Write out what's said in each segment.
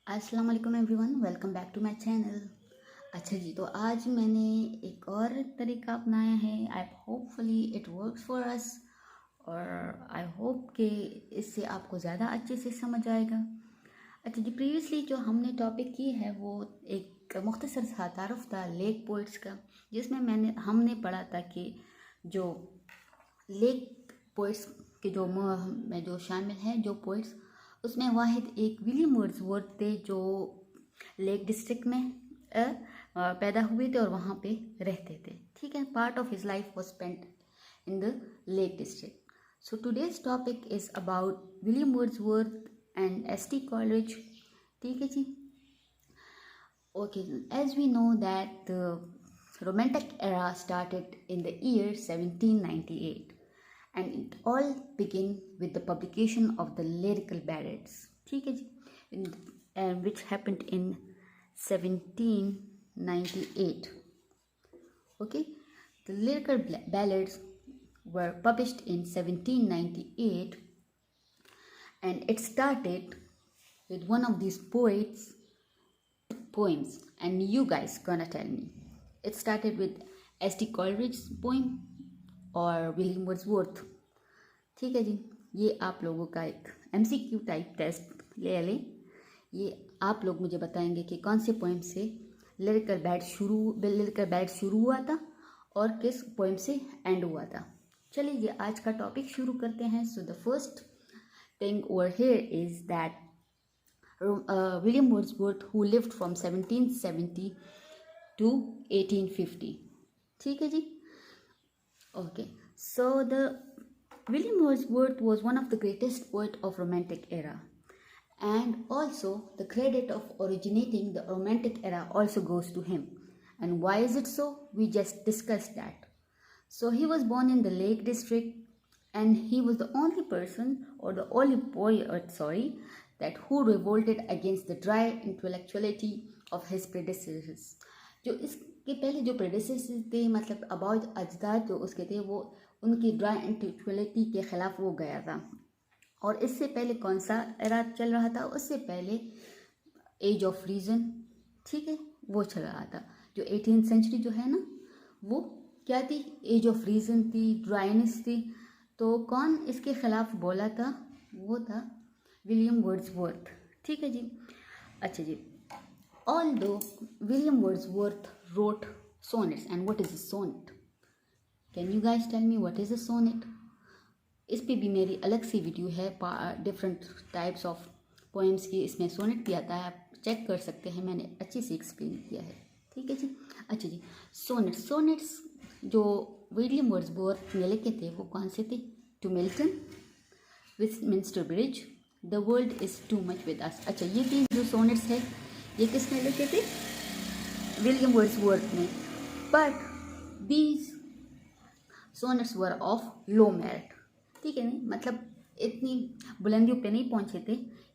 अस्सलाम वालेकुम everyone, welcome back to my channel. अच्छा जी, तो आज मैंने एक और तरीका अपनाया है। आई hopefully it works for us और आई होप कि इससे आपको ज़्यादा अच्छे से समझ आएगा। अच्छा जी, प्रीवियसली जो हमने टॉपिक की है वो एक मुख्तसर सा तारुफ था लेक पोइट्स का, जिसमें हमने पढ़ा था कि जो लेक पोइट्स के में जो शामिल हैं जो पोइट्स, उसमें वाहिद एक विलियम वर्ड्सवर्थ थे जो लेक डिस्ट्रिक्ट में पैदा हुए थे और वहाँ पे रहते थे। ठीक है, part of his life was spent in the lake district. So today's topic is about William Wordsworth and ST. College. ठीक है जी। Okay, as we know that the Romantic era started in the year 1798 and it all began with the publication of the lyrical ballads, ठीक है जी, which happened in 1798. Okay, the lyrical ballads were published in 1798 and it started with one of these poets poems, and you guys gonna tell me it started with S.T. Coleridge's poem और William Wordsworth. ठीक है जी, ये आप लोगों का एक MCQ type taste ले लें। ये आप लोग मुझे बताएंगे कि कौन से पोएम से लिरिकल बैड शुरू हुआ था और किस पोएम से एंड हुआ था। चलिए आज का टॉपिक शुरू करते हैं। So the first thing over here is that William Wordsworth, who lived from 1770 to 1850. ठीक है जी। Okay, so the William Wordsworth was one of the greatest poet of Romantic era, and also the credit of originating the Romantic era also goes to him. And why is it so? We just discussed that. So he was born in the Lake District, and he was the only person or the only poet, that who revolted against the dry intellectuality of his predecessors. जो इसके पहले जो predecessors थे, मतलब about अजदाद जो उसके थे, वो उनकी ड्राई इंटेलेक्चुअलिटी के ख़िलाफ़ वो गया था। और इससे पहले कौन सा एरा चल रहा था? उससे पहले एज ऑफ रीज़न, ठीक है, वो चल रहा था। जो 18th सेंचुरी जो है ना, वो क्या थी? एज ऑफ रीज़न थी, ड्राइनेस थी। तो कौन इसके ख़िलाफ़ बोला था? वो था विलियम वर्ड्सवर्थ। ठीक है जी। अच्छा जी, although William Wordsworth wrote sonnets, and what is a sonnet? Can you guys tell me what is a sonnet? इस पे भी मेरी अलग सी वीडियो है, डिफरेंट टाइप्स ऑफ पोएम्स की, इसमें सोनेट भी आता है, आप चेक कर सकते हैं, मैंने अच्छे से एक्सप्लेन किया है। ठीक है जी। अच्छा जी, सोनेट्स जो विलियम वर्ड्सवर्थ ने लिखे थे वो कौन से थे? To Milton, Westminster Bridge, the world is too much with us. अच्छा, ये तीन जो सोनेट्स है ये किसने लिखे थे? विलियम वर्ड्सवर्थ ने। But these sonnets were of low merit. ठीक है, नहीं मतलब इतनी बुलंदियों पे नहीं पहुंचे थे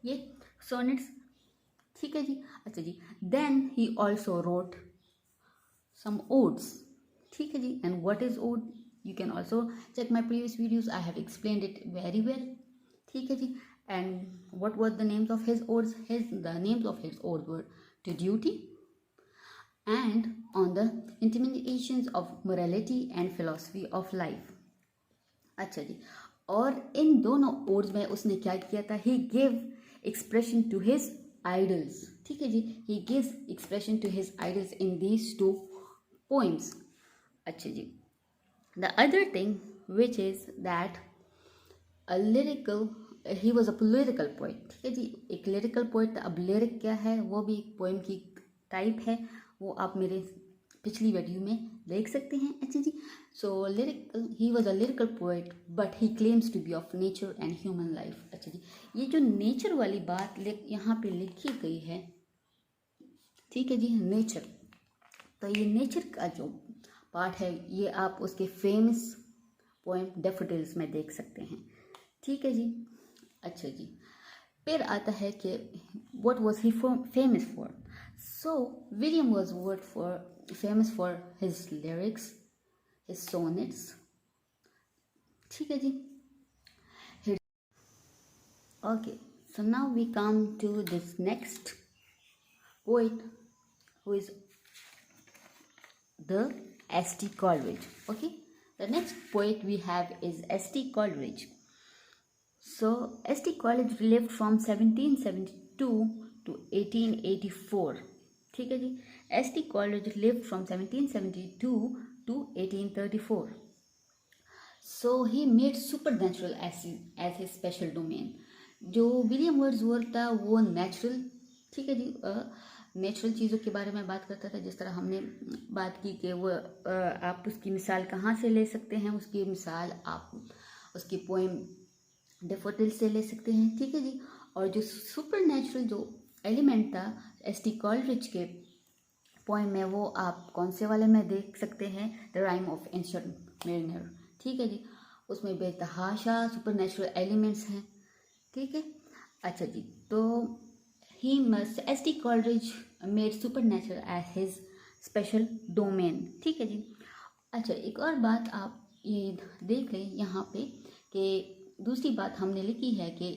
ये सोनेट्स। ठीक है जी। अच्छा जी, then he also wrote some odes. ठीक है जी, and what is ode? You can also check my previous videos, I have explained it very well. ठीक है जी। And what were the names of his odes? The names of his odes were To Duty and On the Intimidations of Morality and Philosophy of Life. अच्छा जी, और इन दोनों odds में उसने क्या किया था? He gave expression to his idols. ठीक है जी, he gives expression to his idols in these two poems. अच्छा जी, the other thing which is that he was a political poet. ठीक है जी, एक लिरिकल पोइट। अब लिरिक क्या है? वो भी एक पोएम की टाइप है, वो आप मेरे पिछली वीडियो में देख सकते हैं। अच्छा जी, so he was a lyrical poet but he claims to be of nature and human life. अच्छा जी, ये जो नेचर वाली बात यहाँ पे लिखी गई है, ठीक है जी, नेचर, तो ये नेचर का जो पार्ट है ये आप उसके फेमस पोएम डैफोडिल्स में देख सकते हैं। ठीक है जी। अच्छा जी, फिर आता है कि what was he famous for? So William Wordsworth famous for his lyrics, his sonnets. ठीक है जी। Okay, so now we come to this next poet who is the S.T. Coleridge. Okay, the next poet we have is S.T. Coleridge. So S.T. Coleridge lived from 1772 to 1884. ठीक है जी, S.T. Coleridge lived from 1772 to 1834. So he made supernatural as his special domain. जो William Wordsworth था वो natural, ठीक है जी, natural चीज़ों के बारे में बात करता था। जिस तरह हमने बात की कि वो आप उसकी मिसाल कहाँ से ले सकते हैं, उसकी मिसाल आप उसकी पोएम डेफोडिल से ले सकते हैं, ठीक है जी। और जो सुपर नेचुरल जो एलिमेंट था S.T. कॉलरिज के पोएम में, वो आप कौन से वाले में देख सकते हैं, the rhyme of ancient mariner, ठीक है जी। उसमें बेतहाशा सुपर नेचुरल एलिमेंट्स हैं, ठीक है। अच्छा जी, तो he must S.T. Coleridge made supernatural as his special domain, ठीक है जी। अच्छा, एक और बात आप ये देख लें यहाँ पे कि दूसरी बात हमने लिखी है कि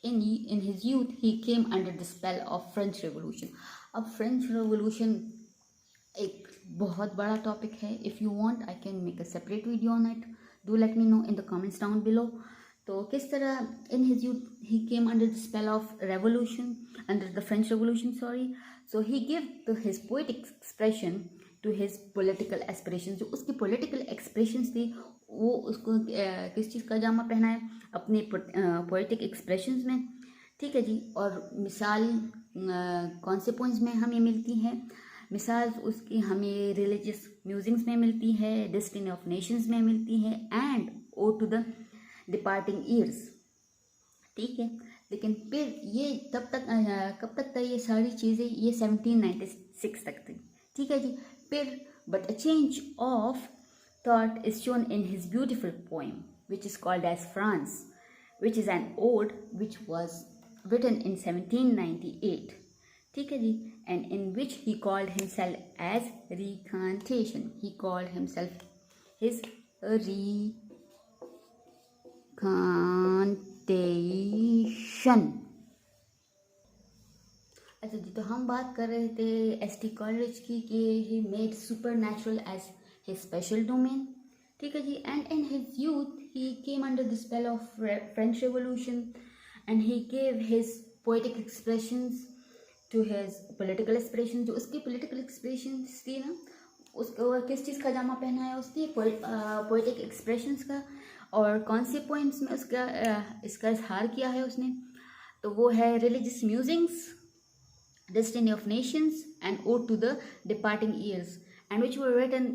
in his youth he came under the spell of French revolution. अब फ्रेंच रेवोल्यूशन एक बहुत बड़ा टॉपिक है। If you want I can make a separate video on it, do let me know in the comments down below. तो किस तरह in his youth he came under the spell of revolution, under the French revolution, sorry. So he give his poetic expression to his political aspiration. जो उसकी political expressions थी वो उसको किस चीज़ का जामा पहना है, अपने पोएटिक एक्सप्रेशंस में, ठीक है जी। और मिसाल कौन से पॉइंट्स में हमें मिलती है, मिसाल उसकी हमें रिलीजियस म्यूजिक्स में मिलती है, डेस्टिनी ऑफ नेशंस में मिलती है, and ode to the departing years, ठीक है। लेकिन फिर ये तब तक कब तक था, ये सारी चीज़ें ये 1796 तक थी, ठीक है जी। फिर but a change of thought is shown in his beautiful poem which is called as France, which is an ode which was written in 1798, ठीक है जी, and in which he called himself as recantation. He called himself his recantation. अच्छा जी, तो हम बात कर रहे थे S.T. कॉलरिज की कि he made supernatural as his special domain, ठीक है जी। and in his youth he came under the spell of French Revolution and he gave his poetic expressions to his political expressions. जो उसकी political expressions थी ना, उसको किस चीज़ का जामा पहना है, उसकी poetic expressions का, और कौन से poems में उसका इसका इजहार किया है उसने, तो वो है religious musings, destiny of nations, and ode to the departing years, and which were written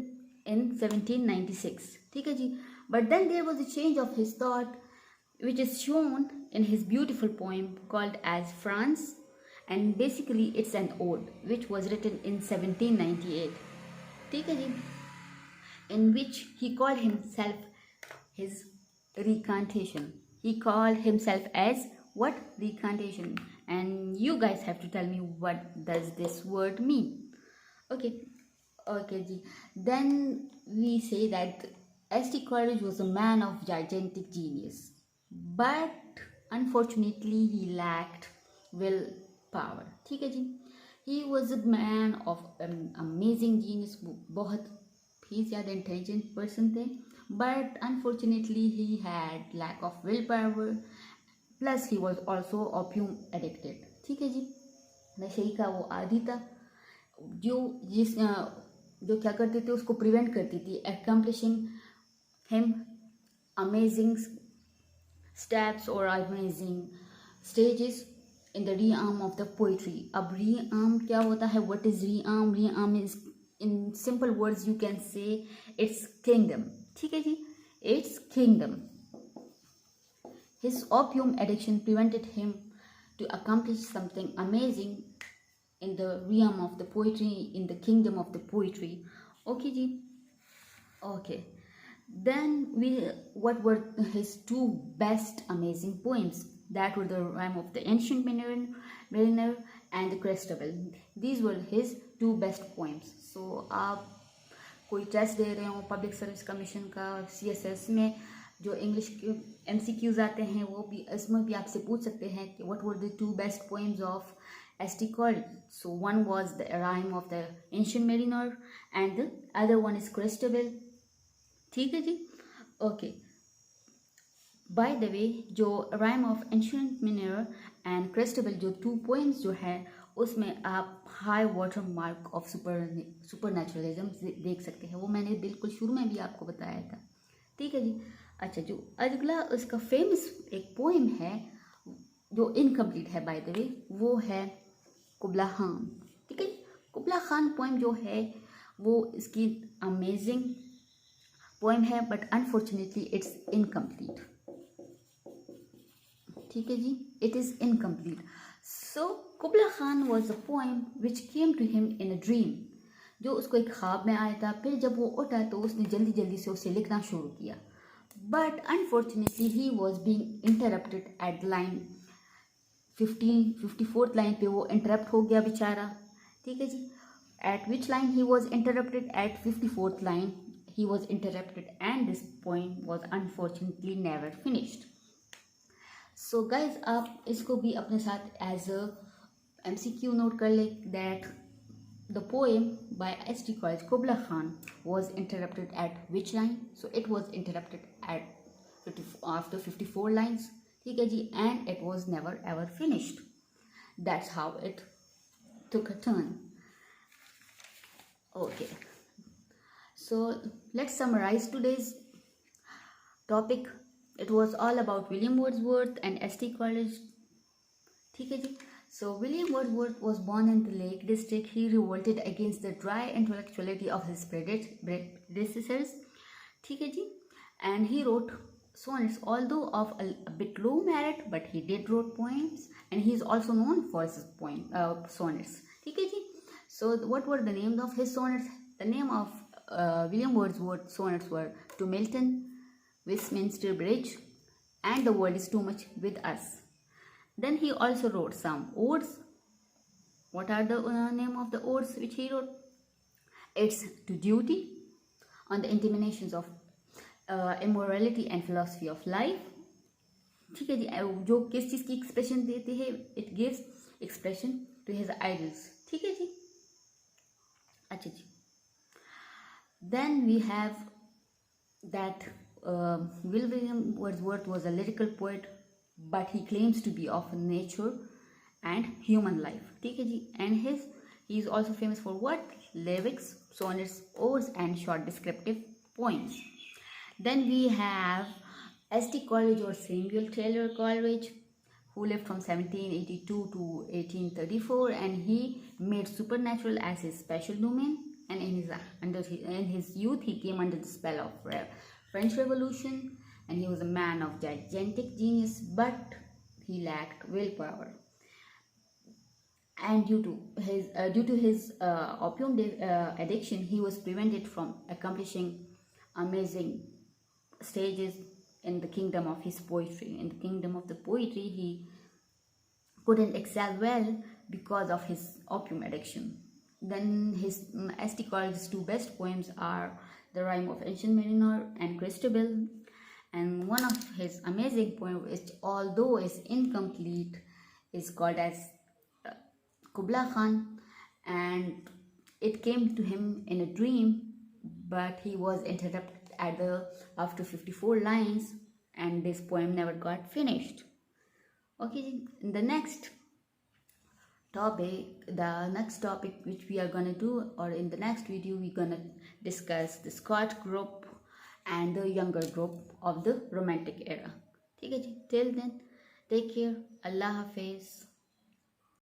in 1796, ठीक है जी। But then there was a change of his thought which is shown in his beautiful poem called as France, and basically it's an ode which was written in 1798, ठीक है जी, in which he called himself his recantation. He called himself as what? Recantation. And you guys have to tell me what does this word mean. Okay ji, then we say that S.T. Coleridge was a man of gigantic genius, but unfortunately he lacked willpower, ठीक है जी। He was a man of amazing genius, बहुत ही ज़्यादा intelligent person थे, but unfortunately he had lack of willpower, plus he was also opium addicted, ठीक है जी। नशे का वो आदी था, जो क्या करती थी उसको प्रिवेंट करती थी accomplishing him amazing steps or amazing stages in the realm of the poetry. अब realm क्या होता है, what is realm? Realm is, in simple words you can say it's kingdom, ठीक है जी, it's kingdom. His opium addiction prevented him to accomplish something amazing in the realm of the poetry, in the kingdom of the poetry. Okay ji, okay. Then what were his two best amazing poems? That were the rhyme of the ancient mariner and the Christabel. These were his two best poems. So आप कोई test दे रहे हो public service commission का, CSS में जो English के MCQs आते हैं, वो भी इसमें भी आपसे पूछ सकते हैं कि what were the two best poems of S.T. Coleridge. So one was the rhyme of the ancient mariner and the other one is Christabel. ठीक है जी. Okay. बाय द वे जो rime of ancient mariner and Christabel जो 2 poems जो है उसमें आप high water mark of supernaturalism देख सकते हैं. वो मैंने बिल्कुल शुरू में भी आपको बताया था. ठीक है जी. अच्छा, जो अगला उसका फेमस एक पोइम है जो इनकम्प्लीट है बाय द वे, वो है कुबला खान. ठीक है. कुबला खान पोइम जो है वो इसकी अमेजिंग पोइम है बट अनफॉर्चुनेटली इट्स इनकम्प्लीट. ठीक है जी. It is incomplete. So Kubla Khan was a poem which came to him in a dream. जो उसको एक ख्वाब में आया था. फिर जब वो उठा तो उसने जल्दी जल्दी से उसे लिखना शुरू किया. But unfortunately he was being interrupted at line 54th line पे वो इंटरप्ट हो गया बेचारा. ठीक है जी. At which line he was interrupted? At 54th line he was interrupted and this poem was unfortunately never finished. So guys आप इसको भी अपने साथ एज अ MCQ नोट कर ले that the poem by S.T. Coleridge Kubla Khan was interrupted at which line? So it was interrupted at after 54 lines. ठीक है जी. And it was never ever finished. That's how it took a turn. Okay. So let's summarize today's topic. It was all about William Wordsworth and S.T. Coleridge. ठीक है जी. So William Wordsworth was born in the Lake District. He revolted against the dry intellectuality of his predecessors. ठीक है जी. And he wrote sonnets, although of a bit low merit, but he did wrote poems, and he is also known for his sonnets. ठीक है जी. So what were the names of his sonnets? The name of William Wordsworth sonnets were To Milton, Westminster Bridge, and The World is Too Much with Us. Then he also wrote some odes. What are the name of the odes which he wrote? It's To Duty, on the intimations of immorality and philosophy of life. ठीक है जी. जो किस चीज़ की expression देते हैं? It gives expression to his ideals. ठीक है जी. अच्छा जी. Then we have that William Wordsworth was a lyrical poet, but he claims to be of nature and human life. ठीक है जी. And he is also famous for what? Lyrics, sonnets, odes, and short descriptive poems. Then we have S.T. Coleridge or Samuel Taylor Coleridge, who lived from 1782 to 1834, and he made supernatural as his special domain. And in his youth, he came under the spell of French Revolution, and he was a man of gigantic genius, but he lacked willpower. And due to his opium addiction, he was prevented from accomplishing amazing stages in the kingdom of his poetry. In the kingdom of the poetry, he couldn't excel well because of his opium addiction. Then his S.T. Coleridge's 2 best poems are The Rime of Ancient Mariner and Christabel. And one of his amazing poems, which although is incomplete, is called as Kubla Khan, and it came to him in a dream, but he was interrupted after 54 lines, and this poem never got finished. Okay, the next topic which we are gonna do, or in the next video, we're gonna discuss the Scott group and the younger group of the Romantic era. ठीक है जी. Till then, take care. Allah Hafiz.